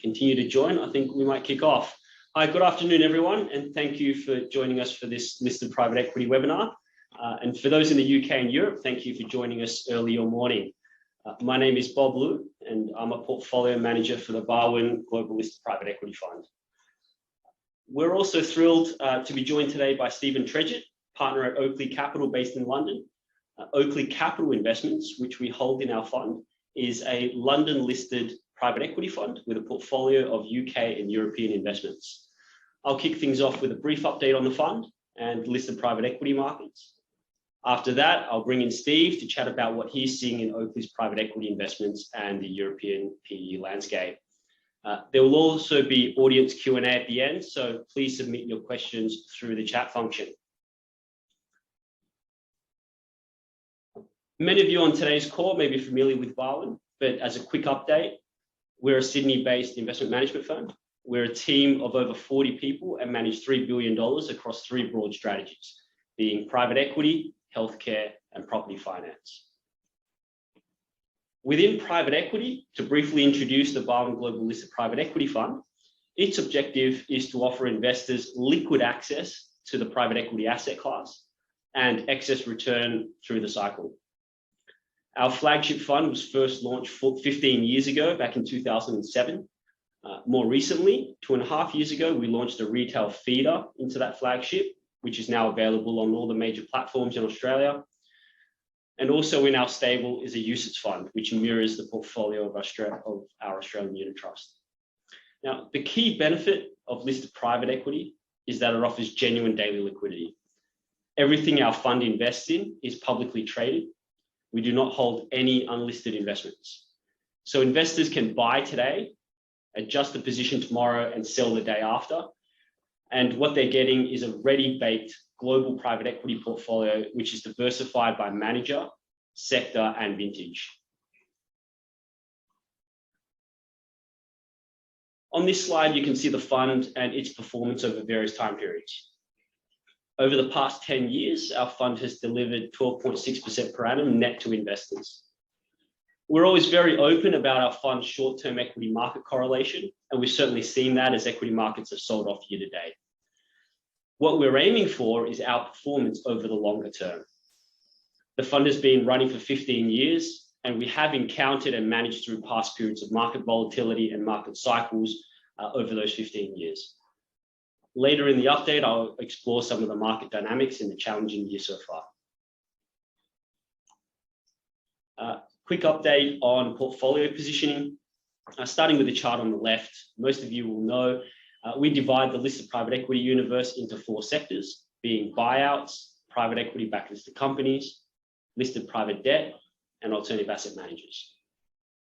continue to join, I think we might kick off. Hi, good afternoon, everyone, and thank you for joining us for this listed private equity webinar. And for those in the UK and Europe, thank you for joining us early or morning. My name is Bob Liu, and I'm a portfolio manager for the Barwon Global Listed Private Equity Fund. We're also thrilled to be joined today by Steven Tredget, partner at Oakley Capital based in London. Oakley Capital Investments, which we hold in our fund, is a London-listed private equity fund with a portfolio of UK and European investments. I'll kick things off with a brief update on the fund and listed private equity markets. After that, I'll bring in Steve to chat about what he's seeing in Oakley's private equity investments and the European PE landscape. There will also be audience Q&A at the end, so please submit your questions through the chat function. Many of you on today's call may be familiar with Barwon, but as a quick update, we're a Sydney-based investment management firm. We're a team of over 40 people and manage $3 billion across three broad strategies, being private equity, healthcare, and property finance. Within private equity, to briefly introduce the Barwon Global Listed Private Equity Fund, its objective is to offer investors liquid access to the private equity asset class and excess return through the cycle. Our flagship fund was first launched 15 years ago, back in 2007. More recently, 2.5 years ago, we launched a retail feeder into that flagship, which is now available on all the major platforms in Australia. And also in our stable is a UCITS fund, which mirrors the portfolio of our Australian unit trust. Now, the key benefit of listed private equity is that it offers genuine daily liquidity. Everything our fund invests in is publicly traded. We do not hold any unlisted investments. So investors can buy today, adjust the position tomorrow, and sell the day after. And what they're getting is a ready-baked global private equity portfolio, which is diversified by manager, sector, and vintage. On this slide, you can see the fund and its performance over various time periods. Over the past 10 years, our fund has delivered 12.6% per annum net to investors. We're always very open about our fund's short-term equity market correlation, and we've certainly seen that as equity markets have sold off year to date. What we're aiming for is outperformance over the longer term. The fund has been running for 15 years, and we have encountered and managed through past periods of market volatility and market cycles over those 15 years. Later in the update, I'll explore some of the market dynamics in the challenging year so far. Quick update on portfolio positioning. Starting with the chart on the left, most of you will know we divide the listed private equity universe into 4 sectors, being buyouts, private equity-backed listed companies, listed private debt, and alternative asset managers.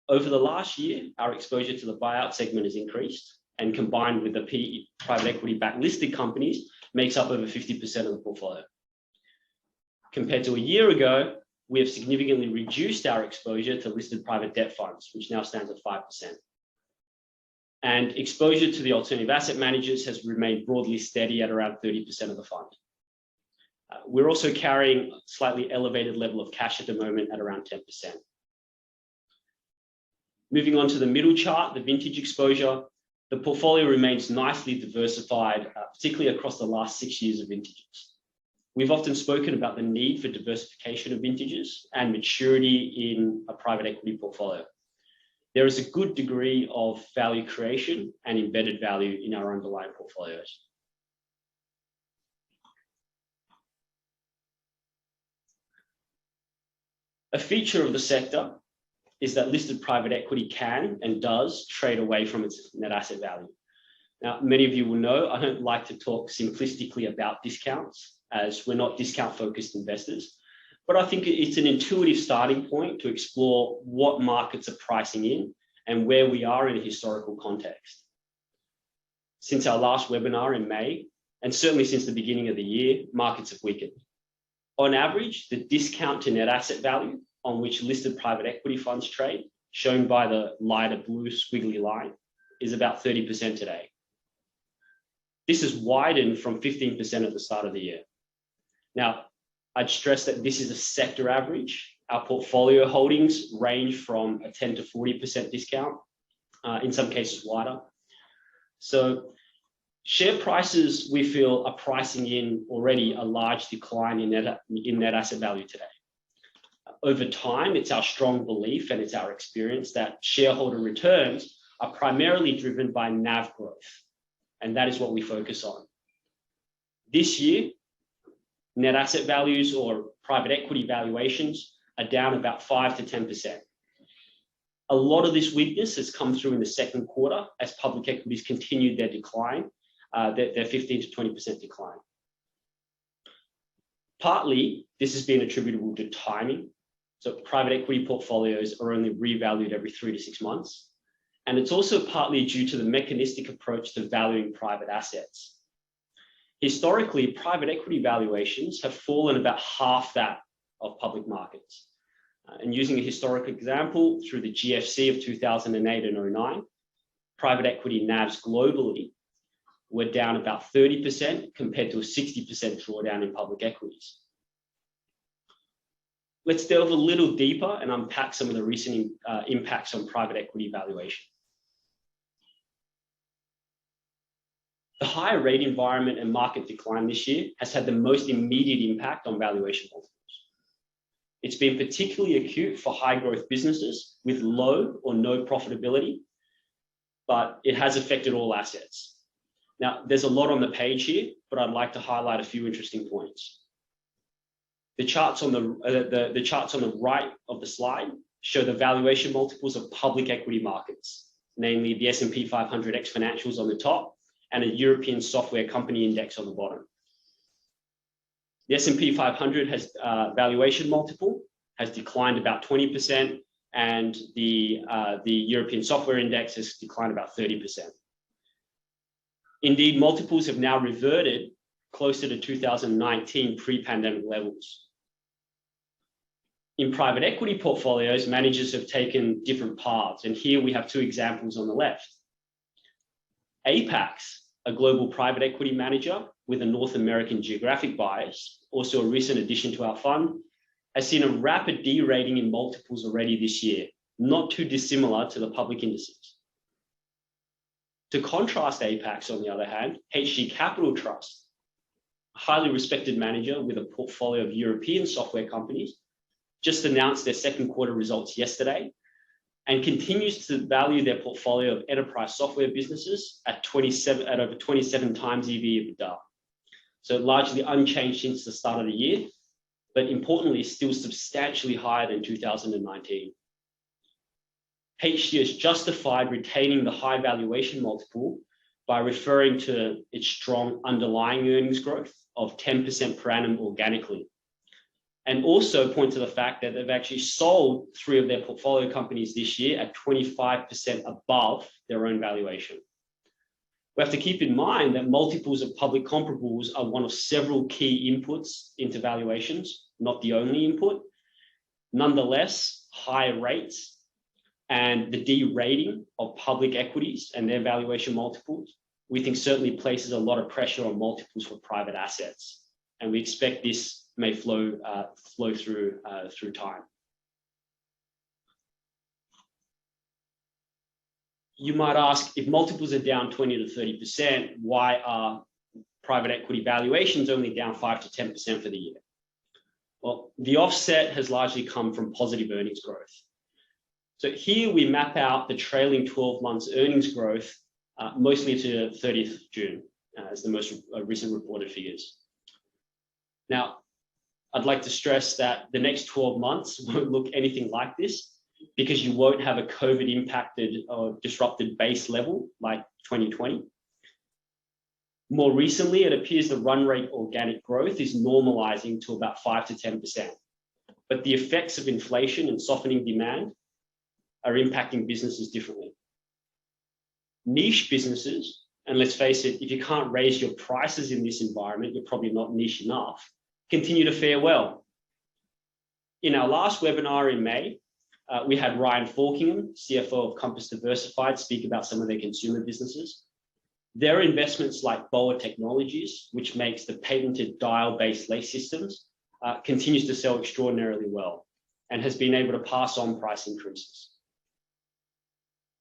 Over the last year, our exposure to the buyout segment has increased, and combined with the PE private equity-backed listed companies, makes up over 50% of the portfolio. Compared to a year ago, we have significantly reduced our exposure to listed private debt funds, which now stands at 5%. And exposure to the alternative asset managers has remained broadly steady at around 30% of the fund. We're also carrying a slightly elevated level of cash at the moment at around 10%. Moving on to the middle chart, the vintage exposure, the portfolio remains nicely diversified, particularly across the last 6 years of vintages. We've often spoken about the need for diversification of vintages and maturity in a private equity portfolio. There is a good degree of value creation and embedded value in our underlying portfolios. A feature of the sector is that listed private equity can and does trade away from its net asset value. Now, many of you will know I don't like to talk simplistically about discounts, as we're not discount-focused investors, but I think it's an intuitive starting point to explore what markets are pricing in and where we are in a historical context. Since our last webinar in May, and certainly since the beginning of the year, markets have weakened. On average, the discount to net asset value on which listed private equity funds trade, shown by the lighter blue squiggly line, is about 30% today. This has widened from 15% at the start of the year. Now, I'd stress that this is a sector average. Our portfolio holdings range from a 10 to 40% discount, in some cases wider. So share prices, we feel, are pricing in already a large decline in net asset value today. Over time, it's our strong belief and it's our experience that shareholder returns are primarily driven by NAV growth, and that is what we focus on. This year, net asset values or private equity valuations are down about 5 to 10%. A lot of this weakness has come through in the second quarter as public equities continued their decline, their 15 to 20% decline. Partly, this has been attributable to timing. So private equity portfolios are only revalued every 3 to 6 months. And it's also partly due to the mechanistic approach to valuing private assets. Historically, private equity valuations have fallen about half that of public markets. And using a historic example, through the GFC of 2008 and 09, private equity NAVs globally were down about 30% compared to a 60% drawdown in public equities. Let's delve a little deeper and unpack some of the recent impacts on private equity valuation. The higher rate environment and market decline this year has had the most immediate impact on valuation multiples. It's been particularly acute for high growth businesses with low or no profitability, but it has affected all assets. Now, there's a lot on the page here, but I'd like to highlight a few interesting points. The charts on the right of the slide show the valuation multiples of public equity markets, namely the S&P 500 ex financials on the top and a European software company index on the bottom. The S&P 500 has valuation multiple has declined about 20%, and the European software index has declined about 30%. Indeed, multiples have now reverted closer to 2019 pre-pandemic levels. In private equity portfolios, managers have taken different paths, and here we have two examples on the left. Apax, a global private equity manager with a North American geographic bias, also a recent addition to our fund, has seen a rapid de-rating in multiples already this year, not too dissimilar to the public indices. To contrast Apax, on the other hand, Oakley Capital Trust, a highly respected manager with a portfolio of European software companies, just announced their second quarter results yesterday and continues to value their portfolio of enterprise software businesses at over 27 times EV/EBITDA. So largely unchanged since the start of the year, but importantly, still substantially higher than 2019. HG has justified retaining the high valuation multiple by referring to its strong underlying earnings growth of 10% per annum organically, and also point to the fact that they've actually sold 3 of their portfolio companies this year at 25% above their own valuation. We have to keep in mind that multiples of public comparables are one of several key inputs into valuations, not the only input. Nonetheless, higher rates and the de-rating of public equities and their valuation multiples, we think certainly places a lot of pressure on multiples for private assets. And we expect this may flow through time. You might ask, if multiples are down 20 to 30%, why are private equity valuations only down 5 to 10% for the year? Well, the offset has largely come from positive earnings growth. So here we map out the trailing 12 months earnings growth, mostly to 30th June, as the most recent reported figures. Now, I'd like to stress that the next 12 months won't look anything like this because you won't have a COVID impacted or disrupted base level like 2020. More recently, it appears the run rate organic growth is normalizing to about 5 to 10%. But the effects of inflation and softening demand are impacting businesses differently. Niche businesses, and let's face it, if you can't raise your prices in this environment, you're probably not niche enough, continue to fare well. In our last webinar in May, we had Ryan Falkingham, CFO of Compass Diversified, speak about some of their consumer businesses. Their investments like Boa Technologies, which makes the patented dial-based lace systems, continues to sell extraordinarily well and has been able to pass on price increases.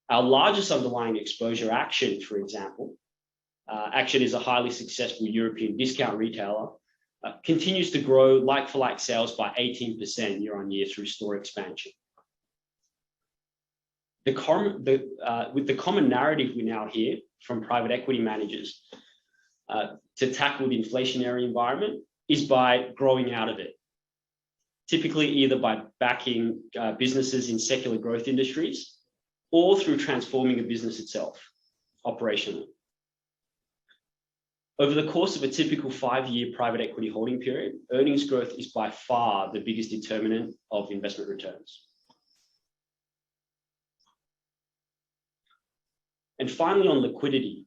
Our largest underlying exposure, Action, for example, Action is a highly successful European discount retailer, continues to grow like-for-like sales by 18% year on year through store expansion. With the common narrative we now hear from private equity managers to tackle the inflationary environment is by growing out of it, typically either by backing businesses in secular growth industries or through transforming a business itself operationally. Over the course of a typical 5-year private equity holding period, earnings growth is by far the biggest determinant of investment returns. And finally, on liquidity.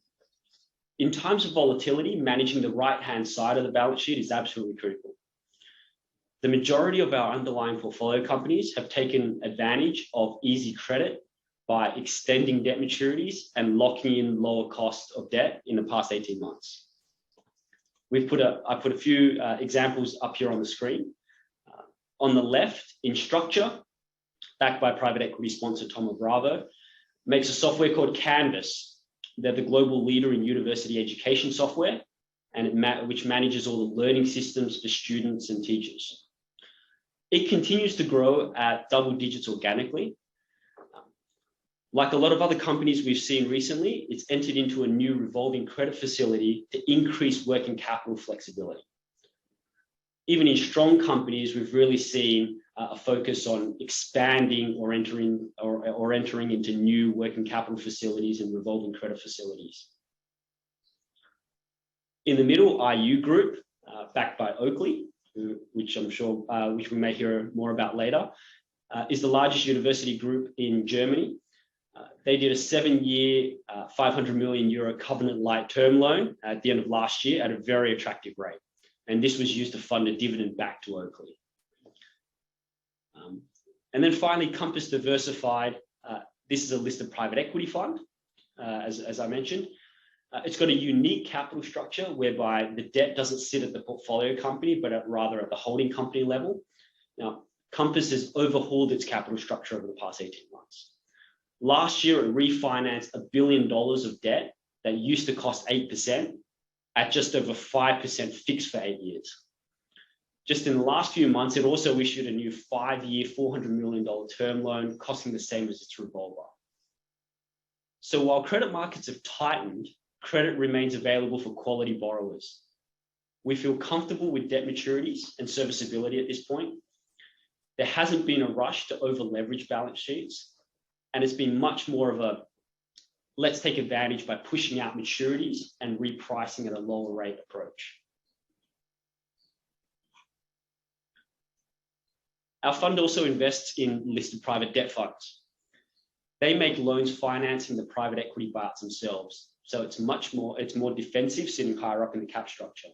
In times of volatility, managing the right-hand side of the balance sheet is absolutely critical. The majority of our underlying portfolio companies have taken advantage of easy credit by extending debt maturities and locking in lower cost of debt in the past 18 months. I put a few examples up here on the screen. On the left, in structure, backed by private equity sponsor Thoma Bravo, makes a software called Canvas. They're the global leader in university education software, and which manages all the learning systems for students and teachers. It continues to grow at double digits organically. Like a lot of other companies we've seen recently, it's entered into a new revolving credit facility to increase working capital flexibility. Even in strong companies, we've really seen a focus on expanding or entering into new working capital facilities and revolving credit facilities. In the middle, IU Group, backed by Oakley, which I'm sure which we may hear more about later, is the largest university group in Germany. They did a 7-year, 500 million euro covenant-light term loan at the end of last year at a very attractive rate. And this was used to fund a dividend back to Oakley. And then finally, Compass Diversified. This is a listed private equity fund, as I mentioned. It's got a unique capital structure whereby the debt doesn't sit at the portfolio company, but rather at the holding company level. Now, Compass has overhauled its capital structure over the past 18 months. Last year, it refinanced $1 billion of debt that used to cost 8% at just over 5% fixed for 8 years. Just in the last few months, it also issued a new 5-year, $400 million term loan, costing the same as its revolver. So while credit markets have tightened, credit remains available for quality borrowers. We feel comfortable with debt maturities and serviceability at this point. There hasn't been a rush to over-leverage balance sheets, and it's been much more of a let's take advantage by pushing out maturities and repricing at a lower rate approach. Our fund also invests in listed private debt funds. They make loans financing the private equity buyouts themselves. So it's more defensive, sitting higher up in the cap structure.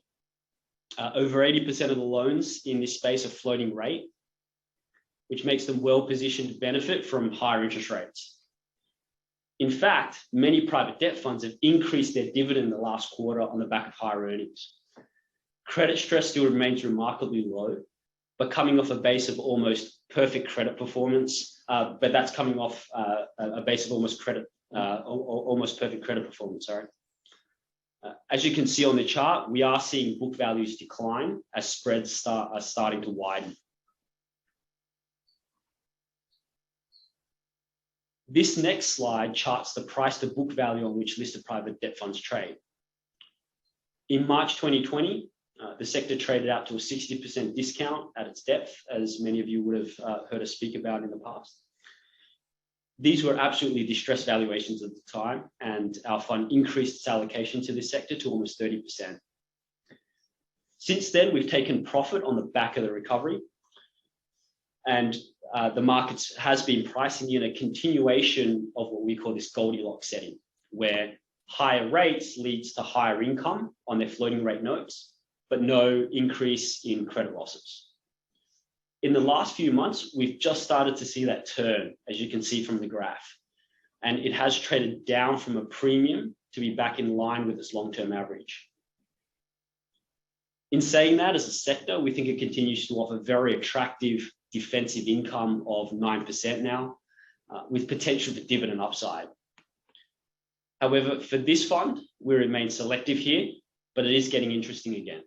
Over 80% of the loans in this space are floating rate, which makes them well positioned to benefit from higher interest rates. In fact, many private debt funds have increased their dividend in the last quarter on the back of higher earnings. Credit stress still remains remarkably low, but coming off a base of almost perfect credit performance, but that's coming off a base of almost perfect credit performance, sorry. As you can see on the chart, we are seeing book values decline as spreads are starting to widen. This next slide charts the price to book value on which listed private debt funds trade. In March 2020, the sector traded out to a 60% discount at its depth, as many of you would have heard us speak about in the past. These were absolutely distressed valuations at the time, and our fund increased its allocation to this sector to almost 30%. Since then, we've taken profit on the back of the recovery, and the market has been pricing in a continuation of what we call this Goldilocks setting, where higher rates leads to higher income on their floating rate notes, but no increase in credit losses. In the last few months, we've just started to see that turn, as you can see from the graph, and it has traded down from a premium to be back in line with its long-term average. In saying that, as a sector, we think it continues to offer very attractive defensive income of 9% now, with potential for dividend upside. However, for this fund, we remain selective here, but it is getting interesting again.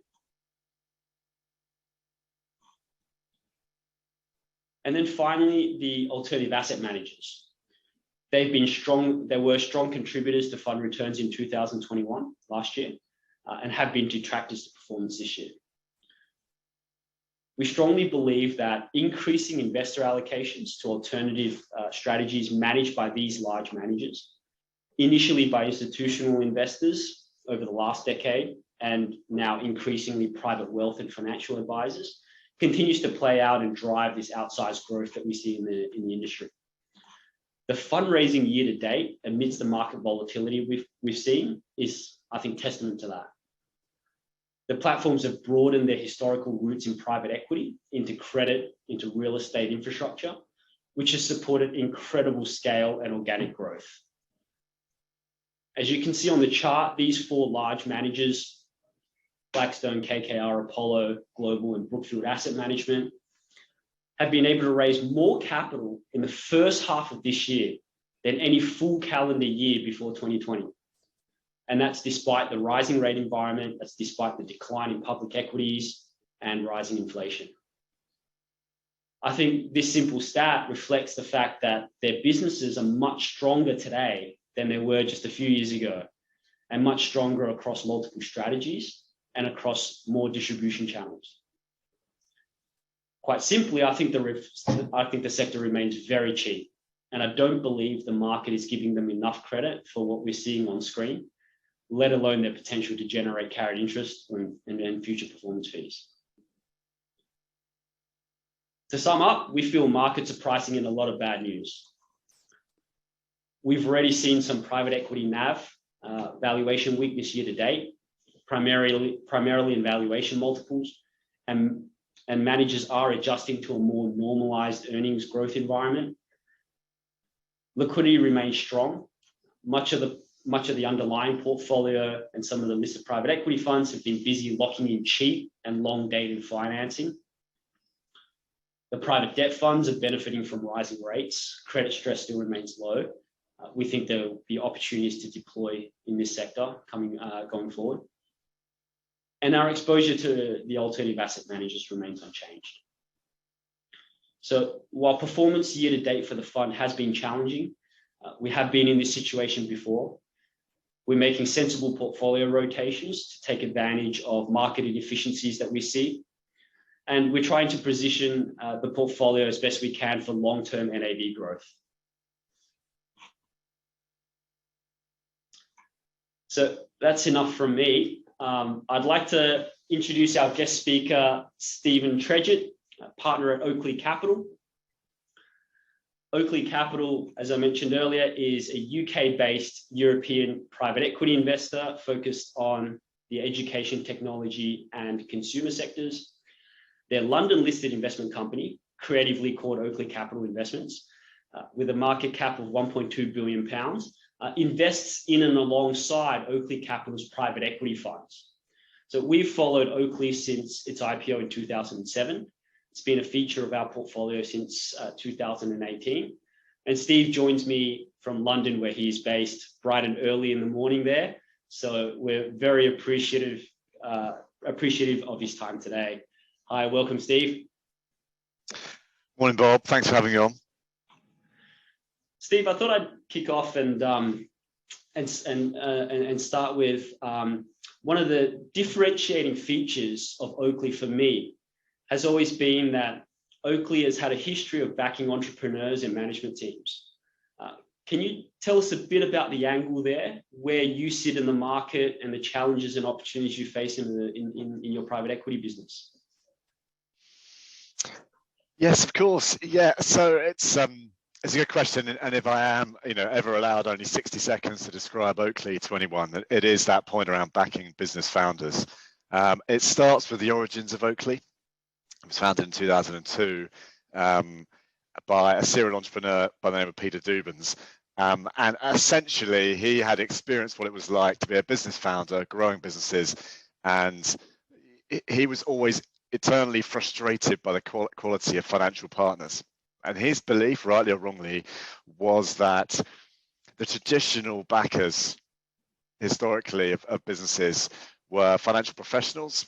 And then finally, the alternative asset managers. They've been strong. They were strong contributors to fund returns in 2021, last year, and have been detractors to performance this year. We strongly believe that increasing investor allocations to alternative strategies managed by these large managers, initially by institutional investors over the last decade, and now increasingly private wealth and financial advisors, continues to play out and drive this outsized growth that we see in the industry. The fundraising year to date, amidst the market volatility we've seen, is, I think, testament to that. The platforms have broadened their historical roots in private equity, into credit, into real estate infrastructure, which has supported incredible scale and organic growth. As you can see on the chart, these four large managers, Blackstone, KKR, Apollo Global, and Brookfield Asset Management, have been able to raise more capital in the first half of this year than any full calendar year before 2020. And that's despite the rising rate environment, that's despite the decline in public equities and rising inflation. I think this simple stat reflects the fact that their businesses are much stronger today than they were just a few years ago, and much stronger across multiple strategies and across more distribution channels. Quite simply, I think the sector remains very cheap, and I don't believe the market is giving them enough credit for what we're seeing on screen, let alone their potential to generate carried interest and future performance fees. To sum up, we feel markets are pricing in a lot of bad news. We've already seen some private equity NAV valuation weakness year to date, primarily in valuation multiples, and managers are adjusting to a more normalized earnings growth environment. Liquidity remains strong. Much of the underlying portfolio and some of the listed private equity funds have been busy locking in cheap and long-dated financing. The private debt funds are benefiting from rising rates. Credit stress still remains low. We think there will be opportunities to deploy in this sector going forward. And our exposure to the alternative asset managers remains unchanged. So while performance year to date for the fund has been challenging, we have been in this situation before. We're making sensible portfolio rotations to take advantage of market inefficiencies that we see. And we're trying to position the portfolio as best we can for long-term NAV growth. So that's enough from me. I'd like to introduce our guest speaker, Steven Tredget, partner at Oakley Capital. Oakley Capital, as I mentioned earlier, is a UK-based European private equity investor focused on the education, technology, and consumer sectors. Their London-listed investment company, creatively called Oakley Capital Investments, with a market cap of £1.2 billion, invests in and alongside Oakley Capital's private equity funds. So we've followed Oakley since its IPO in 2007. It's been a feature of our portfolio since 2018. And Steve joins me from London, where he's based, bright and early in the morning there. So we're very appreciative of his time today. Hi, welcome, Steve. Morning, Bob. Thanks for having me on. Steve, I thought I'd kick off and start with one of the differentiating features of Oakley for me has always been that Oakley has had a history of backing entrepreneurs and management teams. Can you tell us a bit about the angle there, where you sit in the market and the challenges and opportunities you face in your private equity business? Yes, of course. Yeah, so it's a good question, and if I am, ever allowed only 60 seconds to describe Oakley to anyone, it is that point around backing business founders. It starts with the origins of Oakley. It was founded in 2002 by a serial entrepreneur by the name of Peter Dubens, and essentially he had experienced what it was like to be a business founder, growing businesses, and he was always eternally frustrated by the quality of financial partners. And his belief, rightly or wrongly, was that the traditional backers historically of businesses were financial professionals,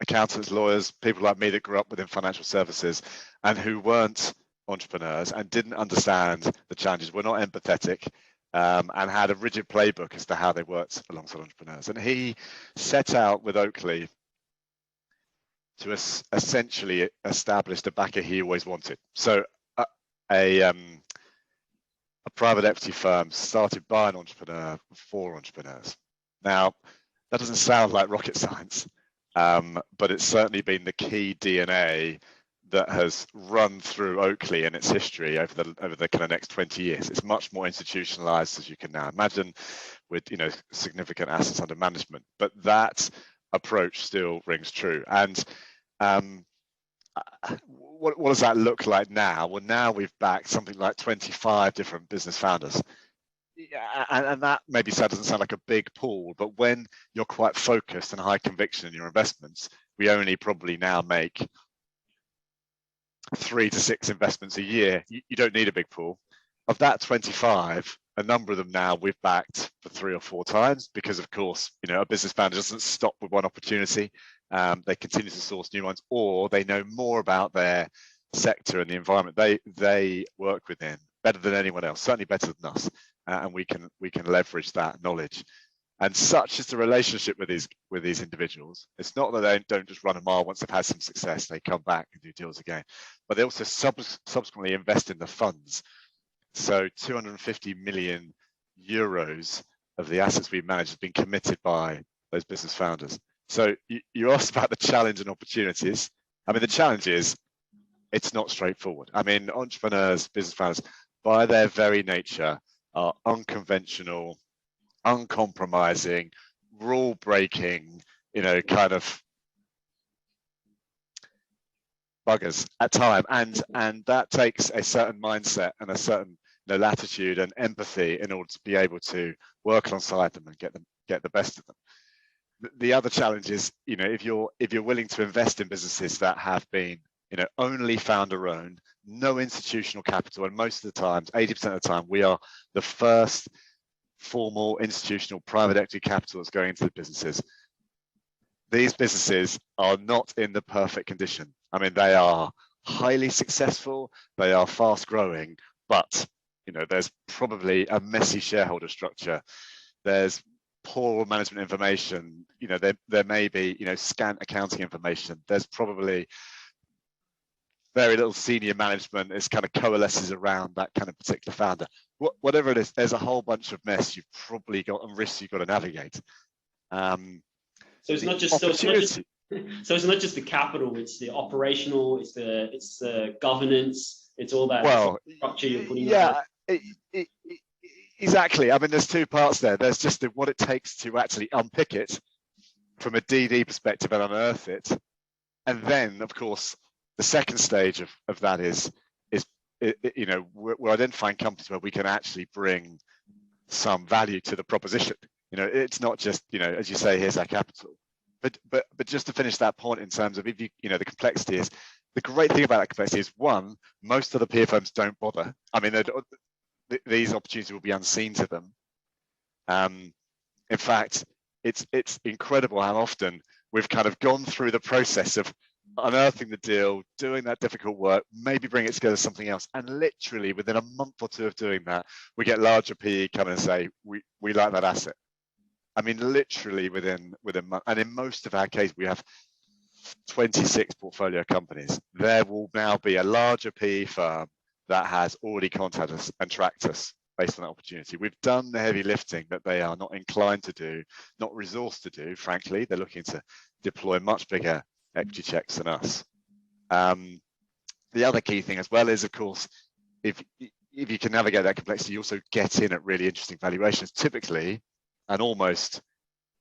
accountants, lawyers, people like me that grew up within financial services and who weren't entrepreneurs and didn't understand the challenges, were not empathetic, and had a rigid playbook as to how they worked alongside entrepreneurs. And he set out with Oakley to essentially establish the backer he always wanted. So a private equity firm started by an entrepreneur for entrepreneurs. Now, that doesn't sound like rocket science, but it's certainly been the key DNA that has run through Oakley and its history over the kind of next 20 years. It's much more institutionalized, as you can now imagine, with significant assets under management. But that approach still rings true. And what does that look like now? Well, now we've backed something like 25 different business founders. And that maybe doesn't sound like a big pool, but when you're quite focused and high conviction in your investments, we only probably now make 3 to 6 investments a year. You don't need a big pool. Of that 25, a number of them now we've backed for 3 or 4 times because, of course, a business founder doesn't stop with one opportunity. They continue to source new ones, or they know more about their sector and the environment they work within better than anyone else, certainly better than us, and we can leverage that knowledge. And such is the relationship with these individuals. It's not that they don't just run a mile once they've had some success, they come back and do deals again, but they also subsequently invest in the funds. So 250 million euros of the assets we manage has been committed by those business founders. So you asked about the challenge and opportunities. I mean, the challenge is it's not straightforward. I mean, entrepreneurs, business founders, by their very nature, are unconventional, uncompromising, rule-breaking, kind of buggers at time, and that takes a certain mindset and a certain latitude and empathy in order to be able to work alongside them and get the best of them. The other challenge is, if you're willing to invest in businesses that have been, only founder-owned, no institutional capital, and most of the times, 80% of the time, we are the first formal institutional private equity capital that's going into the businesses. These businesses are not in the perfect condition. I mean, they are highly successful, they are fast growing, but there's probably a messy shareholder structure. There's poor management information. There may be scant accounting information. There's probably very little senior management. It's kind of coalesces around that kind of particular founder. Whatever it is, there's a whole bunch of mess you've probably got and risks you've got to navigate. So it's not just the capital. It's the operational. It's the governance. It's all that structure you're putting. Yeah, exactly. I mean, there's 2 parts there. There's just what it takes to actually unpick it from a DD perspective and unearth it, and then, of course, the second stage of that is we're identifying companies where we can actually bring some value to the proposition. It's not just as you say, here's our capital, but just to finish that point in terms of if the complexity is, the great thing about that complexity is, one, most of the peer firms don't bother. I mean, these opportunities will be unseen to them. In fact, it's incredible how often we've kind of gone through the process of unearthing the deal, doing that difficult work, maybe bring it together something else, and literally within a month or 2 of doing that, we get larger PE come in and say, we like that asset. I mean, literally within months. And in most of our cases, we have 26 portfolio companies. There will now be a larger PE firm that has already contacted us and tracked us based on that opportunity. We've done the heavy lifting that they are not inclined to do, not resourced to do, frankly. They're looking to deploy much bigger equity checks than us. The other key thing as well is, of course, if you can navigate that complexity, you also get in at really interesting valuations. Typically, and almost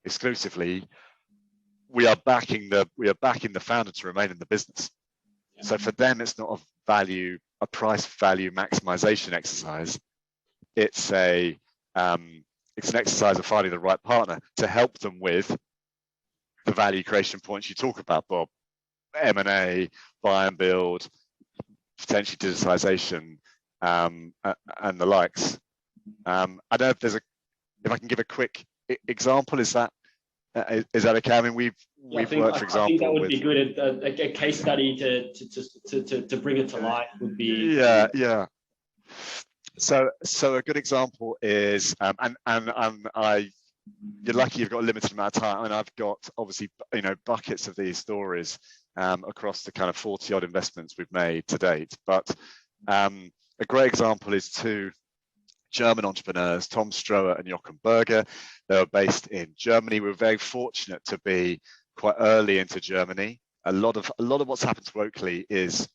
exclusively, we are backing the founder to remain in the business. So for them, it's not a price value maximization exercise. It's an exercise of finding the right partner to help them with the value creation points you talk about, Bob. M&A, buy and build, potentially digitalization, and the likes. I don't know if I can give a quick example. Is that okay? I mean, we've worked, for example, I think that would be good. A case study to bring it to life would be. Yeah. So a good example is, you're lucky you've got a limited amount of time. I mean, I've got obviously, buckets of these stories across the kind of 40 odd investments we've made to date. But a great example is two German entrepreneurs, Tom Stroher and Jochen Berger. They were based in Germany. We were very fortunate to be quite early into Germany. A lot of what's happened to Oakley is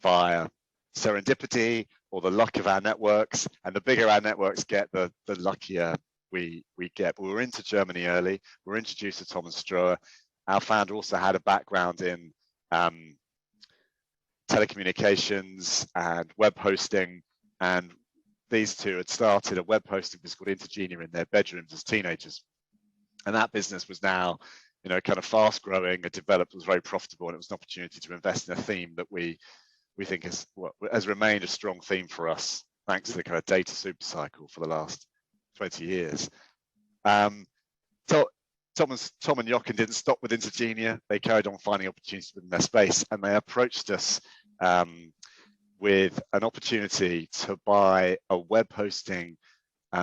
via serendipity or the luck of our networks, and the bigger our networks get, the luckier we get. But we were into Germany early. We were introduced to Tom and Stroher. Our founder also had a background in telecommunications and web hosting, and these two had started a web hosting business called Intergenia in their bedrooms as teenagers, and that business was now, kind of fast growing, it developed, was very profitable, and it was an opportunity to invest in a theme that we think has remained a strong theme for us, thanks to the kind of data super cycle for the last 20 years. So Tom and Jochen didn't stop with Intergenia. They carried on finding opportunities within their space, and they approached us with an opportunity to buy a web hosting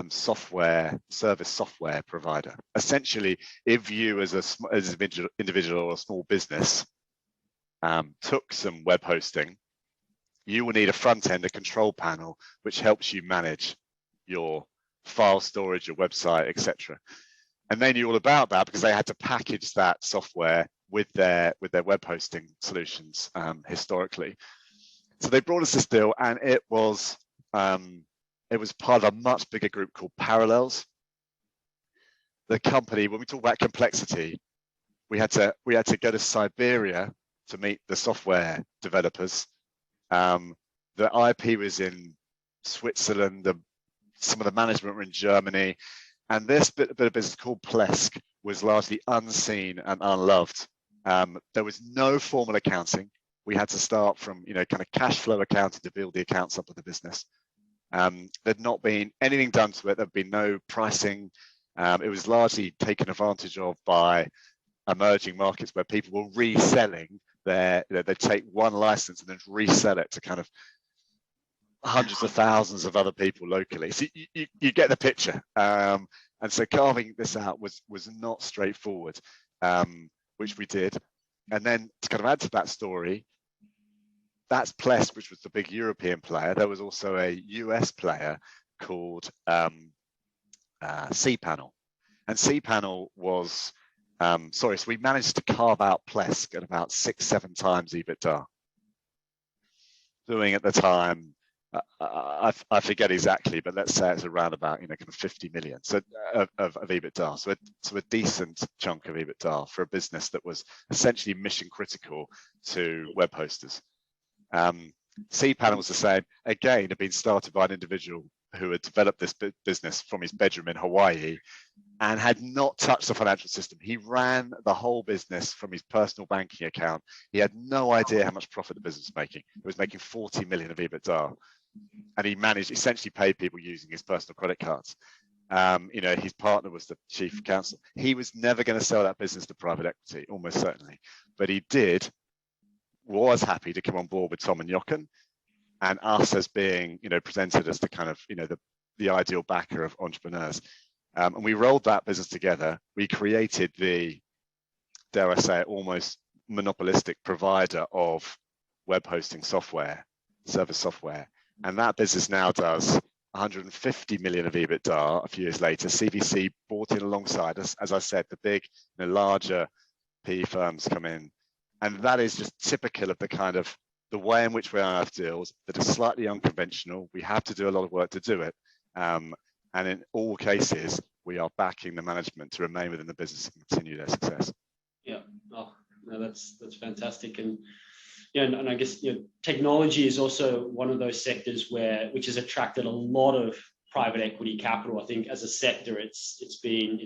service software provider. Essentially, if you as an individual or a small business took some web hosting, you will need a front end, a control panel, which helps you manage your file storage, your website, etc. And they knew all about that because they had to package that software with their web hosting solutions historically. So they brought us this deal, and it was part of a much bigger group called Parallels. The company, when we talk about complexity, we had to go to Siberia to meet the software developers. The IP was in Switzerland. Some of the management were in Germany, and this bit of business called Plesk was largely unseen and unloved. There was no formal accounting. We had to start from kind of cash flow accounting to build the accounts up of the business. There'd not been anything done to it. There'd been no pricing. It was largely taken advantage of by emerging markets where people were reselling they'd take one license and then resell it to kind of hundreds of thousands of other people locally. So you get the picture. And so carving this out was not straightforward, which we did. And then to kind of add to that story, that's Plesk, which was the big European player. There was also a US player called cPanel. And cPanel was, so we managed to carve out Plesk at about 6-7 times EBITDA. Doing at the time, I forget exactly, but let's say it's around about kind of 50 million of EBITDA. So a decent chunk of EBITDA for a business that was essentially mission critical to web hosters. cPanel was the same. Again, had been started by an individual who had developed this business from his bedroom in Hawaii and had not touched the financial system. He ran the whole business from his personal banking account. He had no idea how much profit the business was making. It was making 40 million of EBITDA. And he managed, essentially paid people using his personal credit cards. His partner was the chief counsel. He was never going to sell that business to private equity, almost certainly. But he was happy to come on board with Tom and Jochen, and us as being, presented as the kind of, the ideal backer of entrepreneurs. And we rolled that business together. We created the, dare I say, almost monopolistic provider of web hosting software, service software. And that business now does 150 million of EBITDA a few years later. CVC bought in alongside us. As I said, the big, larger PE firms come in. And that is just typical of the kind of the way in which we unearth deals that are slightly unconventional. We have to do a lot of work to do it. And in all cases, we are backing the management to remain within the business and continue their success. Yeah, oh, no, that's fantastic. And and I guess technology is also one of those sectors which has attracted a lot of private equity capital. I think as a sector, it's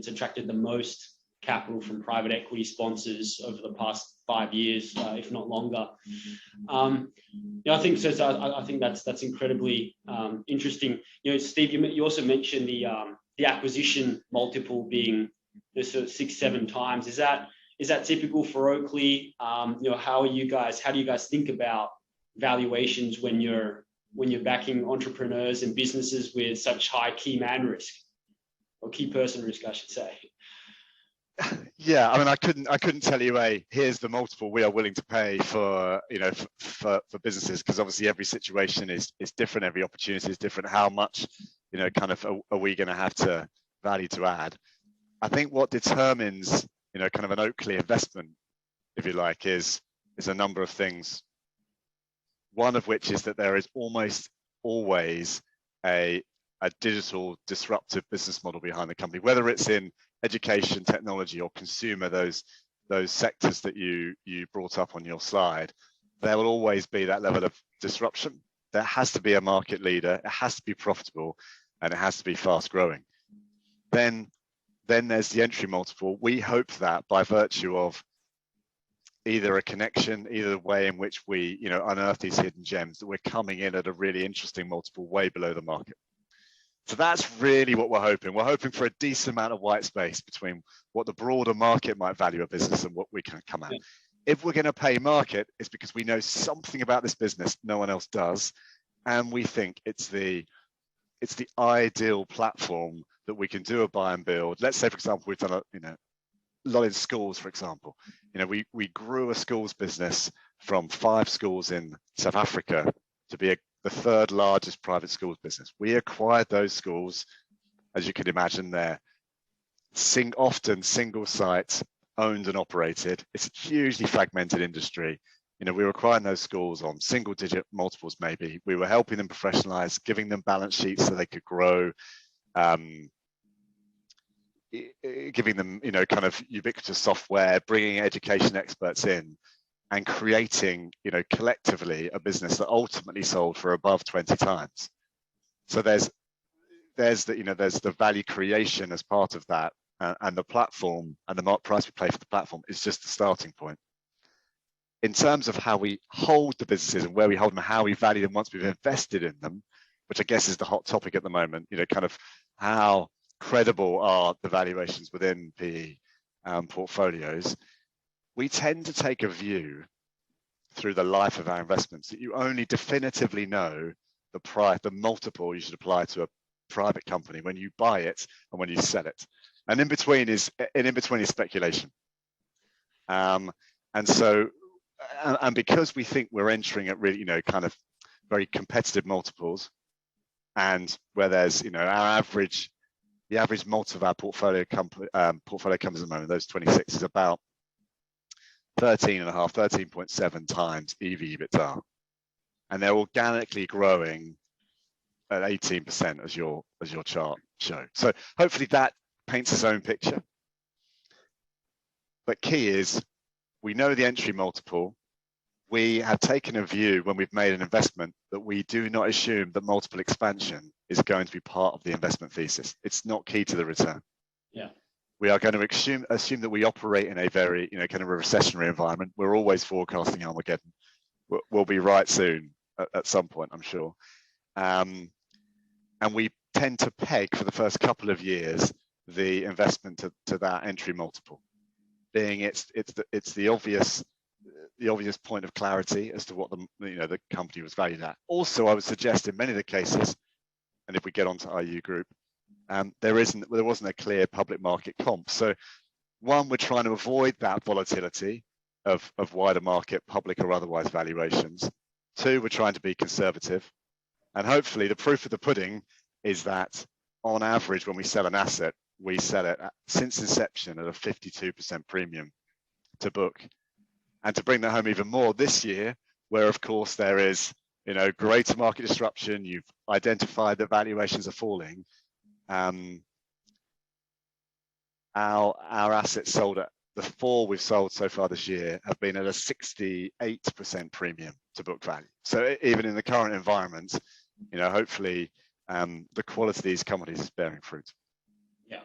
attracted the most capital from private equity sponsors over the past 5 years, if not longer. I think so. I think that's incredibly interesting. Steve, you also mentioned the acquisition multiple being the sort of 6-7 times. Is that typical for Oakley? How do you guys think about valuations when you're backing entrepreneurs and businesses with such high key man risk, or key person risk, I should say? Yeah, I mean, I couldn't tell you here's the multiple we are willing to pay for for businesses, because obviously every situation is different, every opportunity is different. How much kind of are we going to have to value to add? I think what determines kind of an Oakley investment, if you like, is a number of things. One of which is that there is almost always a digital disruptive business model behind the company, whether it's in education, technology, or consumer, those sectors that you brought up on your slide. There will always be that level of disruption. There has to be a market leader, it has to be profitable, and it has to be fast growing. Then there's the entry multiple. We hope that by virtue of either a connection, either the way in which we unearth these hidden gems, that we're coming in at a really interesting multiple way below the market. So that's really what we're hoping. We're hoping for a decent amount of white space between what the broader market might value a business and what we can come at. Yeah. If we're going to pay market, it's because we know something about this business no one else does, and we think it's the ideal platform that we can do a buy and build. Let's say, for example, we've done a lot in schools, for example. We grew a schools business from 5 schools in South Africa to be the 3rd largest private schools business. We acquired those schools, as you can imagine, they're often single site, owned and operated. It's a hugely fragmented industry. We were acquiring those schools on single digit multiples maybe. We were helping them professionalize, giving them balance sheets so they could grow, giving them kind of ubiquitous software, bringing education experts in, and creating collectively a business that ultimately sold for above 20 times. So there's the value creation as part of that, and the platform and the market price we pay for the platform is just the starting point. In terms of how we hold the businesses and where we hold them, how we value them once we've invested in them, which I guess is the hot topic at the moment, kind of how credible are the valuations within PE portfolios. We tend to take a view through the life of our investments that you only definitively know the multiple you should apply to a private company when you buy it and when you sell it, and in between is speculation. And because we think we're entering at really kind of very competitive multiples, and where there's the average multiple of our portfolio companies at the moment, those 26, is about 13.7 times EV/EBITDA, and they're organically growing at 18%, as your chart showed. So hopefully that paints its own picture. But key is, we know the entry multiple. We have taken a view when we've made an investment that we do not assume that multiple expansion is going to be part of the investment thesis. It's not key to the return. Yeah. We are going to assume that we operate in a very, kind of a recessionary environment. We're always forecasting Armageddon. We'll be right soon at some point, I'm sure. And we tend to peg for the first couple of years the investment to that entry multiple, being it's the obvious point of clarity as to what the company was valued at. Also, I would suggest in many of the cases, and if we get onto IU Group, there wasn't a clear public market comp. So one, we're trying to avoid that volatility of wider market, public or otherwise, valuations. 2, we're trying to be conservative. And hopefully the proof of the pudding is that on average, when we sell an asset, we sell it since inception at a 52% premium to book. And to bring that home even more this year, where of course there is greater market disruption, you've identified that valuations are falling. Our assets sold at the 4 we've sold so far this year have been at a 68% premium to book value. So even in the current environment, hopefully the quality of these companies is bearing fruit. Yeah.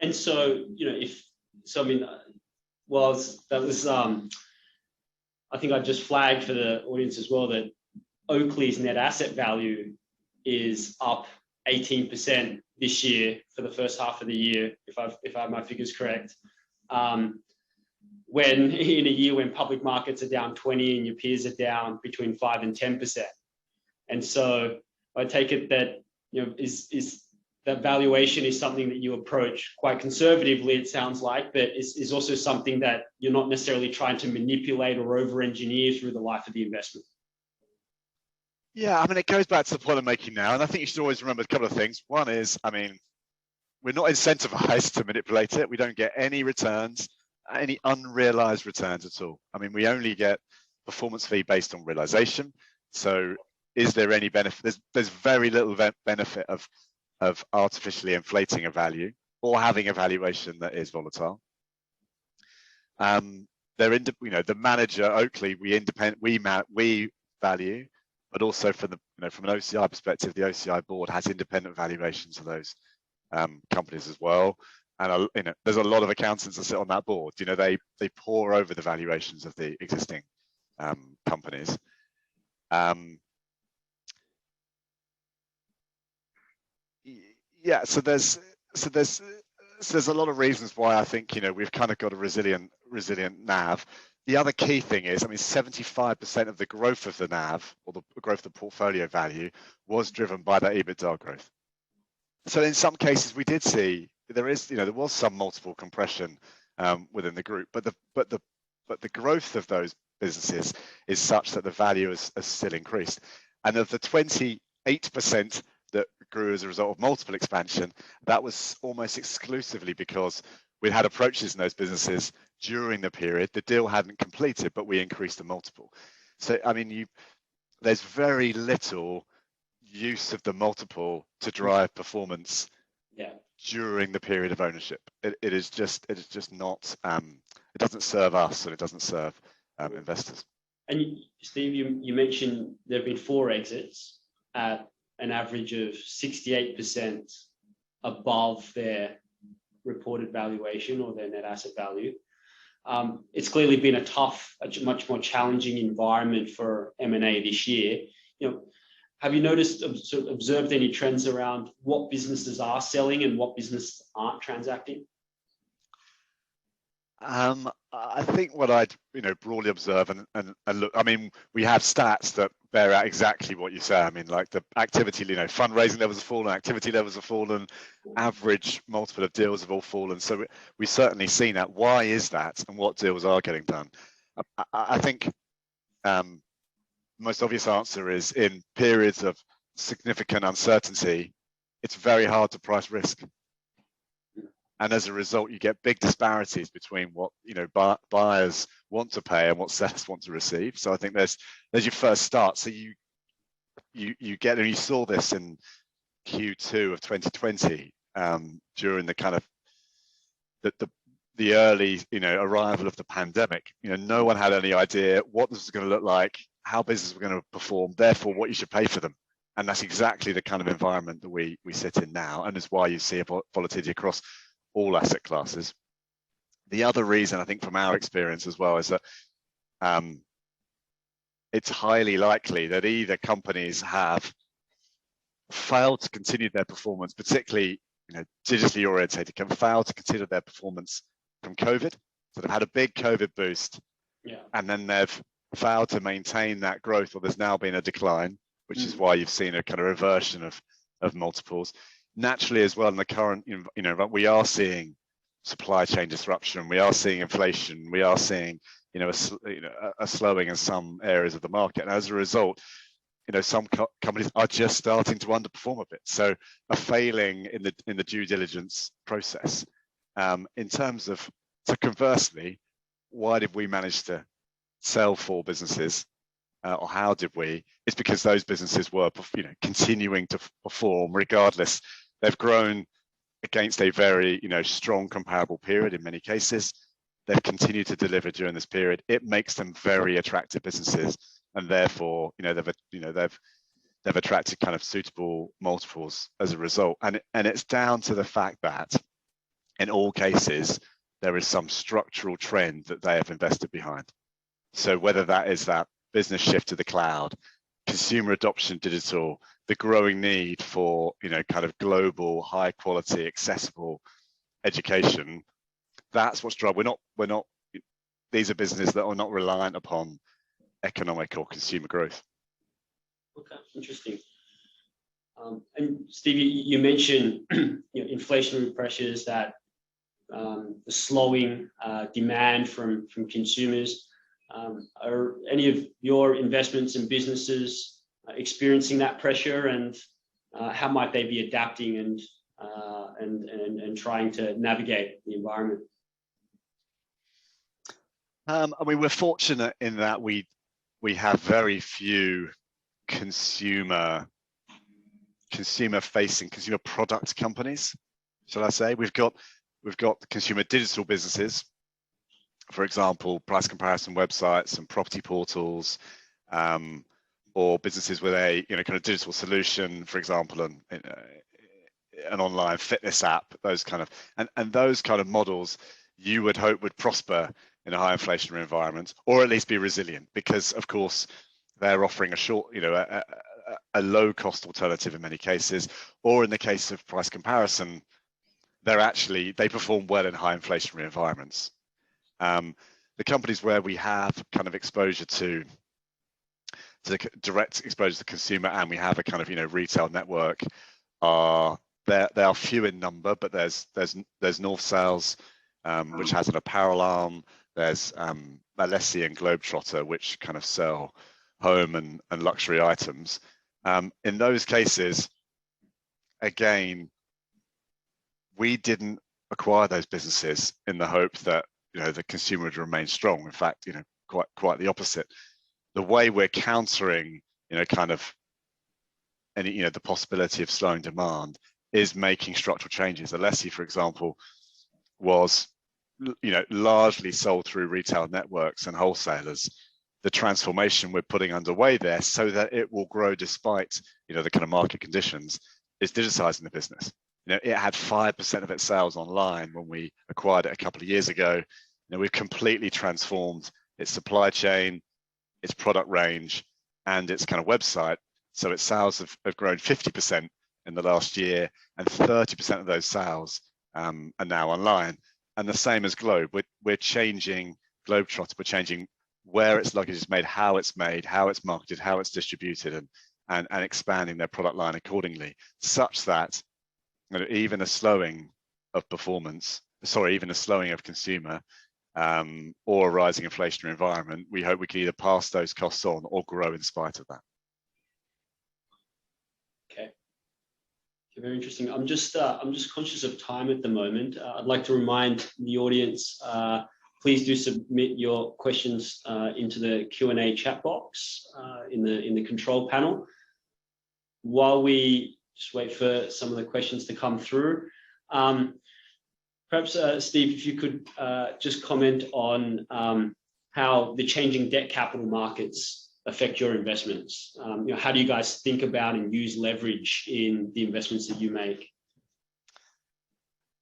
And so, Well, that was I think I just flagged for the audience as well that Oakley's net asset value is up 18% this year for the first half of the year, if I have my figures correct. When in a year when public markets are down 20 and your peers are down between 5 and 10%. And so I take it that, is that valuation is something that you approach quite conservatively, it sounds like, but is also something that you're not necessarily trying to manipulate or over-engineer through the life of the investment. Yeah, I mean, it goes back to the point I'm making now, and I think you should always remember a couple of things. One is, I mean, we're not incentivized to manipulate it. We don't get any returns, any unrealized returns at all. I mean, we only get performance fee based on realization. So is there any benefit? There's very little benefit of artificially inflating a value or having a valuation that is volatile. The manager, Oakley, we value, but also from an OCI perspective, the OCI board has independent valuations of those companies as well. And there's a lot of accountants that sit on that board. They pore over the valuations of the existing companies. Yeah, so there's a lot of reasons why I think we've kind of got a resilient NAV. The other key thing is, I mean, 75% of the growth of the NAV or the growth of the portfolio value was driven by that EBITDA growth. So in some cases, we did see there was some multiple compression within the group, but the growth of those businesses is such that the value has still increased. And of the 28% that grew as a result of multiple expansion, that was almost exclusively because we had approaches in those businesses during the period. The deal hadn't completed, but we increased the multiple. So, I mean, there's very little use of the multiple to drive performance during the period of ownership. It is just not, it doesn't serve us and it doesn't serve investors. And Steve, you mentioned there have been 4 exits at an average of 68% above their reported valuation or their net asset value. It's clearly been a much more challenging environment for M&A this year. Have you observed any trends around what businesses are selling and what businesses aren't transacting? I think what I'd broadly observe and look, I mean, we have stats that bear out exactly what you say. I mean, like the activity, fundraising levels have fallen, activity levels have fallen, average multiple of deals have all fallen. So we've certainly seen that. Why is that, and what deals are getting done? I think most obvious answer is in periods of significant uncertainty, it's very hard to price risk. And as a result, you get big disparities between what buyers want to pay and what sellers want to receive. So I think there's your first start. So you get, and you saw this in Q2 of 2020 during the kind of the early arrival of the pandemic. No one had any idea what this was going to look like, how businesses were going to perform, therefore what you should pay for them. And that's exactly the kind of environment that we sit in now, and is why you see a volatility across all asset classes. The other reason, I think, from our experience as well, is that it's highly likely that either companies have failed to continue their performance, particularly digitally orientated, can fail to consider their performance from COVID. So they've had a big COVID boost, and then they've failed to maintain that growth, or there's now been a decline, which is why you've seen a kind of reversion of multiples. Naturally, as well, in the current, we are seeing supply chain disruption, we are seeing inflation, we are seeing, a slowing in some areas of the market, and as a result, some companies are just starting to underperform a bit. So, are failing in the due diligence process. In terms of, so conversely, why did we manage to sell 4 businesses? Or how did we? It's because those businesses were, continuing to perform regardless. They've grown against a very, strong comparable period in many cases. They've continued to deliver during this period. It makes them very attractive businesses, and therefore, they've attracted kind of suitable multiples as a result. And it's down to the fact that in all cases, there is some structural trend that they have invested behind. So whether that is that business shift to the cloud, consumer adoption digital, the growing need for, you know, kind of global, high quality, accessible education, that's what's driving. We're not, these are businesses that are not reliant upon economic or consumer growth. Okay, interesting. And Steve, you mentioned inflationary pressures, that the slowing demand from consumers. Are any of your investments and businesses experiencing that pressure, and how might they be adapting and trying to navigate the environment? I mean, we're fortunate in that we have very few consumer product companies, shall I say. We've got consumer digital businesses, for example, price comparison websites and property portals, or businesses with a kind of digital solution, for example, an online fitness app, those kind of and those kind of models you would hope would prosper in a high inflationary environment, or at least be resilient, because of course they're offering a low cost alternative in many cases, or in the case of price comparison, they perform well in high inflationary environments. The companies where we have kind of exposure to the direct exposure to the consumer, and we have a kind of retail network, they are few in number, but there's North Sales, which has an apparel arm. There's Alessi and Globetrotter, which kind of sell home and luxury items. In those cases, again, we didn't acquire those businesses in the hope that the consumer would remain strong. In fact, quite the opposite. The way we're countering kind of any the possibility of slowing demand is making structural changes. Alessi, for example, was largely sold through retail networks and wholesalers. The transformation we're putting underway there, so that it will grow despite the kind of market conditions, is digitizing the business. It had 5% of its sales online when we acquired it a couple of years ago. We've completely transformed its supply chain, its product range, and its kind of website. So its sales have grown 50% in the last year, and 30% of those sales are now online. And the same as Globe. We're changing Globetrotter. We're changing where its luggage is made, how it's marketed, how it's distributed, and expanding their product line accordingly, such that even a slowing of performance, even a slowing of consumer, or a rising inflationary environment, we hope we can either pass those costs on or grow in spite of that. Okay, very interesting. I'm just conscious of time at the moment. I'd like to remind the audience, please do submit your questions into the Q&A chat box in the control panel. While we just wait for some of the questions to come through, perhaps Steve, if you could just comment on how the changing debt capital markets affect your investments. How do you guys think about and use leverage in the investments that you make?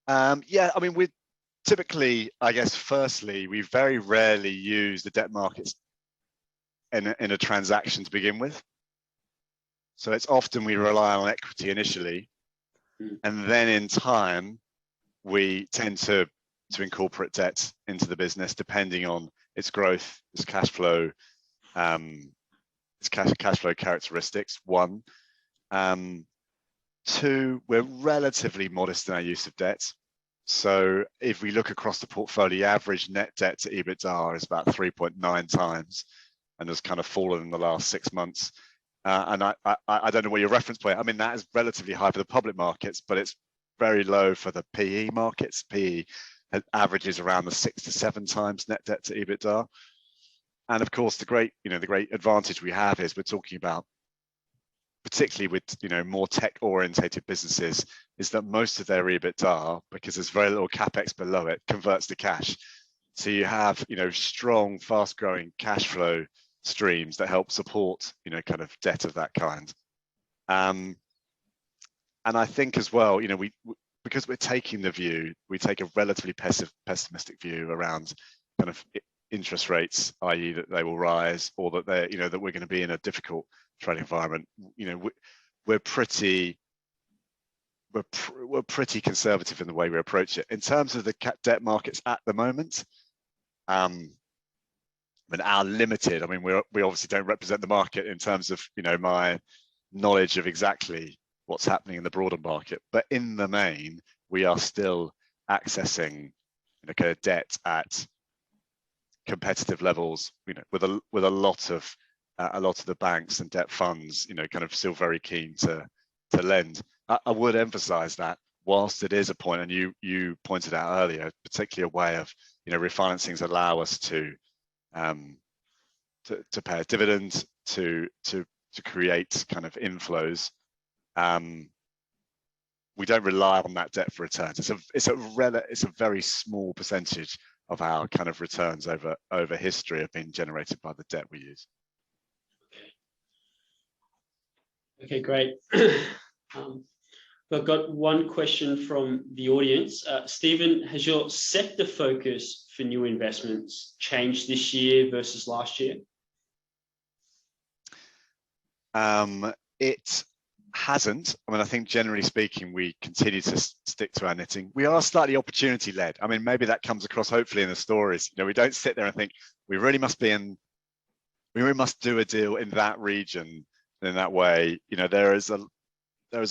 Yeah, I mean, we typically, I guess, firstly, we very rarely use the debt markets in a transaction to begin with. So it's often we rely on equity initially, and then in time, we tend to incorporate debt into the business, depending on its growth, its cash flow, cash flow characteristics. One, two, we're relatively modest in our use of debt. So if we look across the portfolio, average net debt to EBITDA is about 3.9 times, and has kind of fallen in the last 6 months. And I don't know what your reference point. I mean, that is relatively high for the public markets, but it's very low for the PE markets. PE averages around the 6 to 7 times net debt to EBITDA. And of course, the great advantage we have is we're talking about, particularly with more tech-orientated businesses, is that most of their EBITDA, because there's very little capex below it, converts to cash. So you have strong, fast-growing cash flow streams that help support kind of debt of that kind. And I think as well, because we're taking the view, we take a relatively pessimistic view around kind of interest rates, i.e. that they will rise, or that they're, that we're going to be in a difficult trading environment. We're pretty conservative in the way we approach it. In terms of the debt markets at the moment, our limited, we obviously don't represent the market in terms of, my knowledge of exactly what's happening in the broader market, but in the main, we are still accessing, kind of debt at competitive levels, with a lot of the banks and debt funds, kind of still very keen to lend. I would emphasize that whilst it is a point, and you pointed out earlier, particularly a way of, refinancings allow us to pay a dividend, to create kind of inflows. We don't rely on that debt for returns. It's a very small percentage of our kind of returns over history have been generated by the debt we use. Okay, great. I've got one question from the audience. Steven, has your sector focus for new investments changed this year versus last year? It hasn't. I think generally speaking, we continue to stick to our knitting. We are slightly opportunity led. Maybe that comes across hopefully in the stories. We don't sit there and think we really must do a deal in that region in that way. There is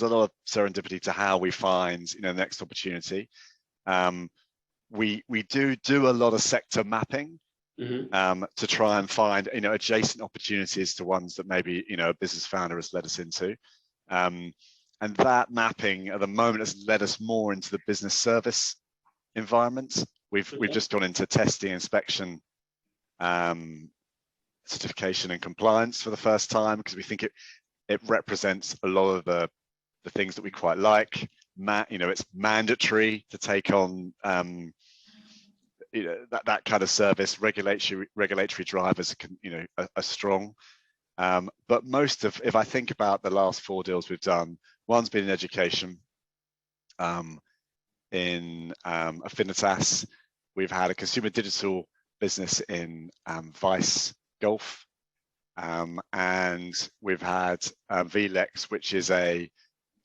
a lot of serendipity to how we find, the next opportunity. We do a lot of sector mapping. To try and find adjacent opportunities to ones that maybe a business founder has led us into, and that mapping at the moment has led us more into the business service environment. We've just gone into testing, inspection, certification and compliance for the first time, because we think it represents a lot of the things that we quite like. It's mandatory to take on that kind of service. Regulatory drivers are strong, but if I think about the last 4 deals we've done, one's been in education, in Affinitas. We've had a consumer digital business in Vice Golf, and we've had VLEX, which is a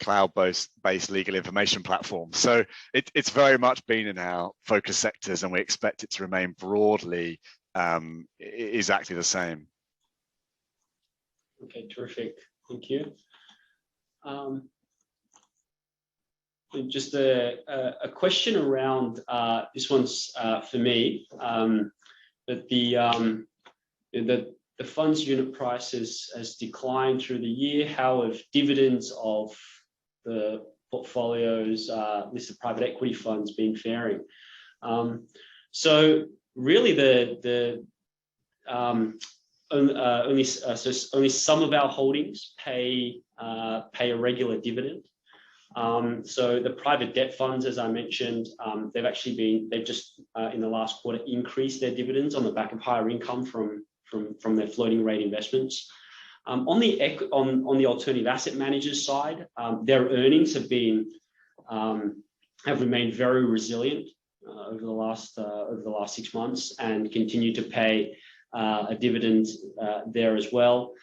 cloud-based legal information platform. So it's very much been in our focus sectors, and we expect it to remain broadly exactly the same. Okay, terrific. Thank you. Just a question around this one's for me, but the fund's unit price has declined through the year. How have dividends of the portfolio's listed private equity funds been faring? So really, only some of our holdings pay a regular dividend. So the private debt funds, as I mentioned, they've just in the last quarter increased their dividends on the back of higher income from their floating rate investments. On the alternative asset managers side, their earnings have remained very resilient over the last 6 months, and continue to pay a dividend there as well.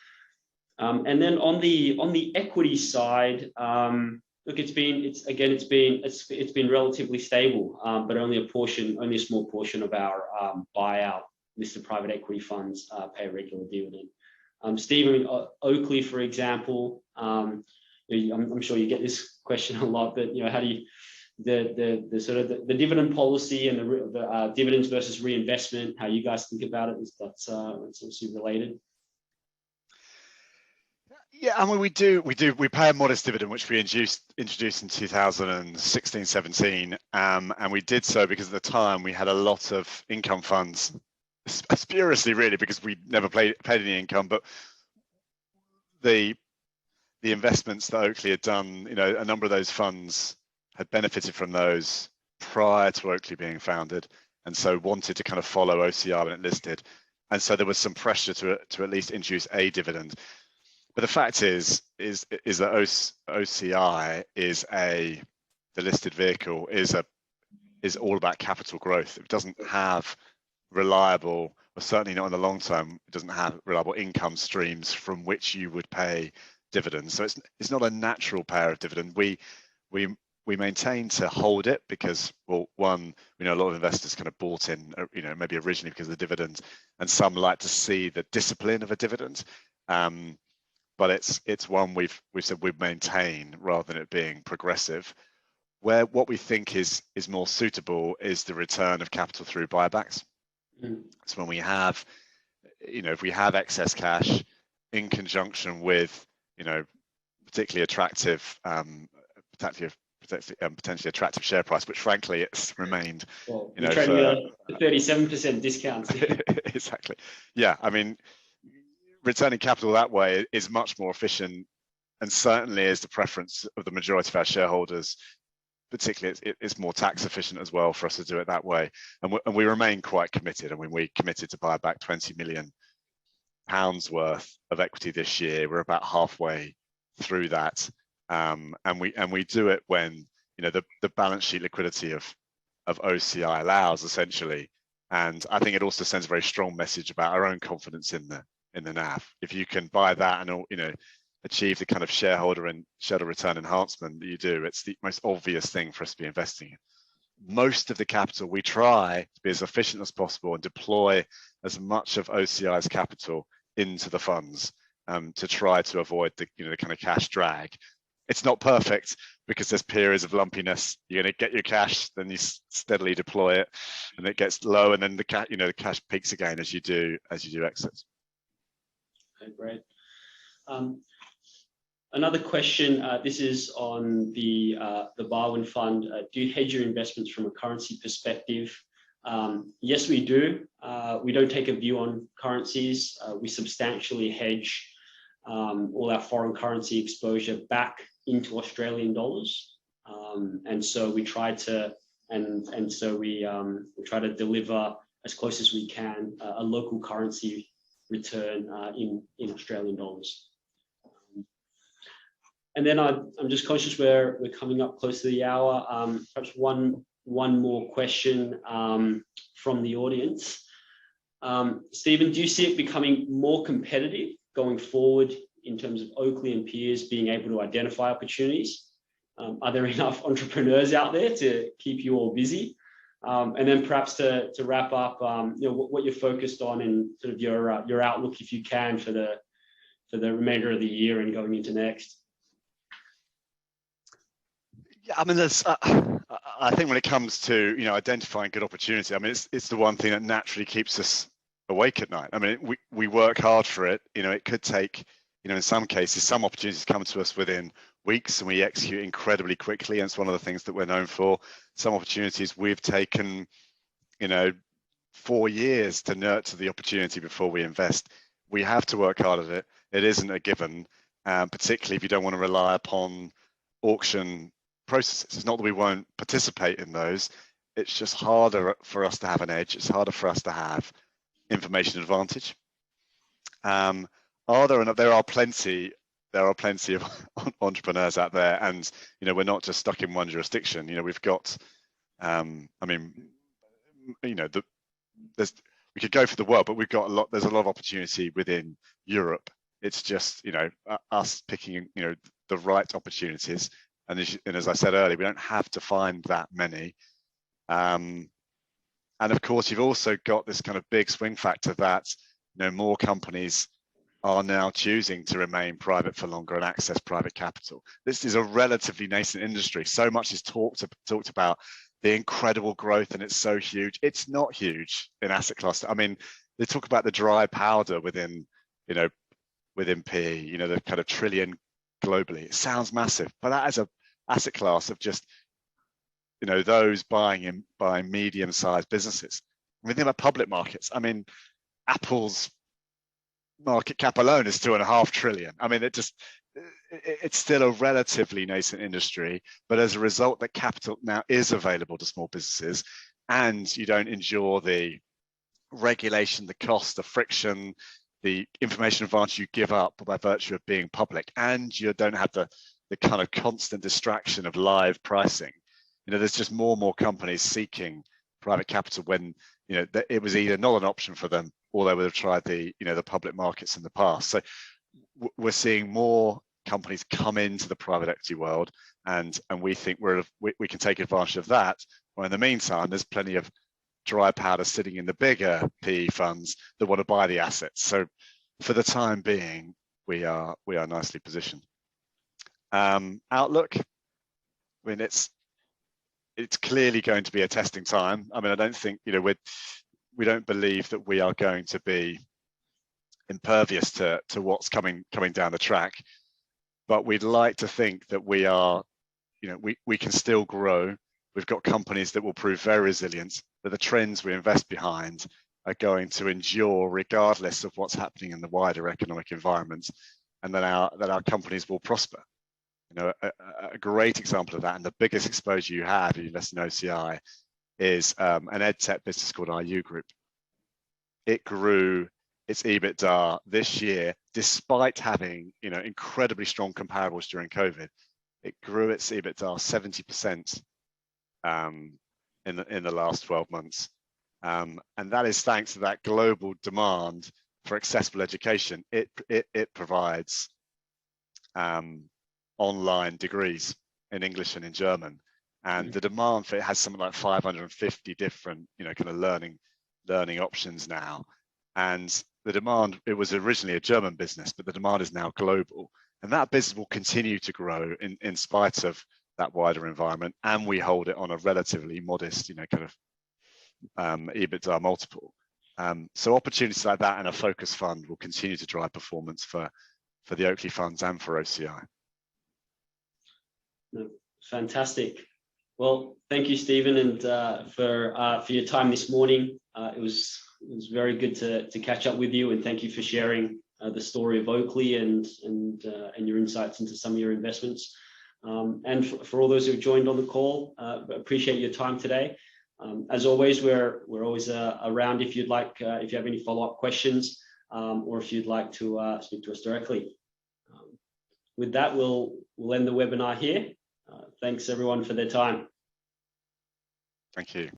And then on the equity side, look, it's been relatively stable, but only a small portion of our buyout listed private equity funds pay a regular dividend. Steven, Oakley, for example, I'm sure you get this question a lot, but how do you the sort of the dividend policy and the dividends versus reinvestment, how you guys think about it? That's obviously related. Yeah, we pay a modest dividend, which we introduced in 2016-17, and we did so because at the time we had a lot of income funds, spuriously really, because we never paid any income, but the investments that Oakley had done, a number of those funds had benefited from those prior to Oakley being founded, and so wanted to kind of follow OCR when it listed, and so there was some pressure to at least introduce a dividend. But the fact is that OCI is the listed vehicle is all about capital growth. It doesn't have reliable, or certainly not in the long term, it doesn't have reliable income streams from which you would pay dividends. So it's not a natural payer of dividend. We maintain to hold it because, well, one, we know a lot of investors kind of bought in, maybe originally because of the dividend, and some like to see the discipline of a dividend. But it's one we've said we'd maintain rather than it being progressive. Where what we think is more suitable is the return of capital through buybacks. So when we have, if we have excess cash in conjunction with, particularly attractive, potentially attractive share price, which frankly it's remained. Well, you're trading at a 37% discount. Exactly. Yeah, I mean, returning capital that way is much more efficient, and certainly is the preference of the majority of our shareholders. Particularly, it's more tax efficient as well for us to do it that way, and we remain quite committed. I mean, we committed to buy back £20 million worth of equity this year. We're about halfway through that. And we do it when the balance sheet liquidity of OCI allows, essentially, and I think it also sends a very strong message about our own confidence in the NAV. If you can buy that and achieve the kind of shareholder return enhancement that you do, it's the most obvious thing for us to be investing in. Most of the capital we try to be as efficient as possible and deploy as much of OCI's capital into the funds to try to avoid the kind of cash drag. It's not perfect because there's periods of lumpiness. You're going to get your cash, then you steadily deploy it, and it gets low, and then the cash peaks again as you do exits. Okay, great. Another question. This is on the Barwon fund. Do you hedge your investments from a currency perspective? Yes, we do. We don't take a view on currencies. We substantially hedge all our foreign currency exposure back into Australian dollars, and so we try to we try to deliver as close as we can a local currency return in Australian dollars. And then I'm just conscious we're coming up close to the hour. Perhaps one more question from the audience. Stephen, do you see it becoming more competitive going forward in terms of Oakley and peers being able to identify opportunities? Are there enough entrepreneurs out there to keep you all busy? And then perhaps to wrap up, what you're focused on and sort of your outlook, if you can, for the remainder of the year and going into next. Yeah, I mean, I think when it comes to identifying good opportunity, I mean, it's the one thing that naturally keeps us awake at night. I mean, we work hard for it. It could take, in some cases, some opportunities come to us within weeks and we execute incredibly quickly, and it's one of the things that we're known for. Some opportunities we've taken 4 years to nurture the opportunity before we invest. We have to work hard at it. It isn't a given, particularly if you don't want to rely upon auction processes. It's not that we won't participate in those. It's just harder for us to have an edge. It's harder for us to have information advantage. There are plenty of entrepreneurs out there, and we're not just stuck in one jurisdiction. We've got we could go for the world, but there's a lot of opportunity within Europe. It's just us picking the right opportunities, and as I said earlier, we don't have to find that many. And of course, you've also got this kind of big swing factor that more companies are now choosing to remain private for longer and access private capital. This is a relatively nascent industry. So much is talked about the incredible growth, and it's so huge. It's not huge in asset class. I mean, they talk about the dry powder within PE, the kind of trillion globally. It sounds massive, but that is a asset class of just those buying medium-sized businesses. When we think about public markets, I mean, Apple's market cap alone is 2.5 trillion. I mean, it's still a relatively nascent industry, but as a result, that capital now is available to small businesses, and you don't endure the regulation, the cost, the friction, the information advantage you give up by virtue of being public, and you don't have the kind of constant distraction of live pricing. there's just more and more companies seeking private capital when, it was either not an option for them or they would have tried the public markets in the past. So we're seeing more companies come into the private equity world, and we think we can take advantage of that. Well, in the meantime, there's plenty of dry powder sitting in the bigger PE funds that want to buy the assets. So for the time being, we are nicely positioned. Outlook, I mean, it's clearly going to be a testing time. I mean, I don't think, we don't believe that we are going to be impervious to what's coming down the track, but we'd like to think that we are, we can still grow. We've got companies that will prove very resilient, that the trends we invest behind are going to endure regardless of what's happening in the wider economic environment, and that our companies will prosper. A great example of that, and the biggest exposure you have if you invest in OCI, is an edtech business called IU Group. It grew its EBITDA this year, despite having incredibly strong comparables during COVID. It grew its EBITDA 70% in the last 12 months, and that is thanks to that global demand for accessible education. It provides online degrees in English and in German, and the demand for it has something like 550 different kind of learning options now. And the demand, it was originally a German business, but the demand is now global, and that business will continue to grow in spite of that wider environment, and we hold it on a relatively modest kind of EBITDA multiple. So opportunities like that and a focus fund will continue to drive performance for the Oakley funds and for OCI. Fantastic. Well, thank you, Steven, and for your time this morning. It was very good to catch up with you, and thank you for sharing the story of Oakley and your insights into some of your investments. And for all those who have joined on the call, appreciate your time today. As always, we're always around if you'd like, if you have any follow-up questions, or if you'd like to speak to us directly. With that, we'll end the webinar here. Thanks everyone for their time. Thank you.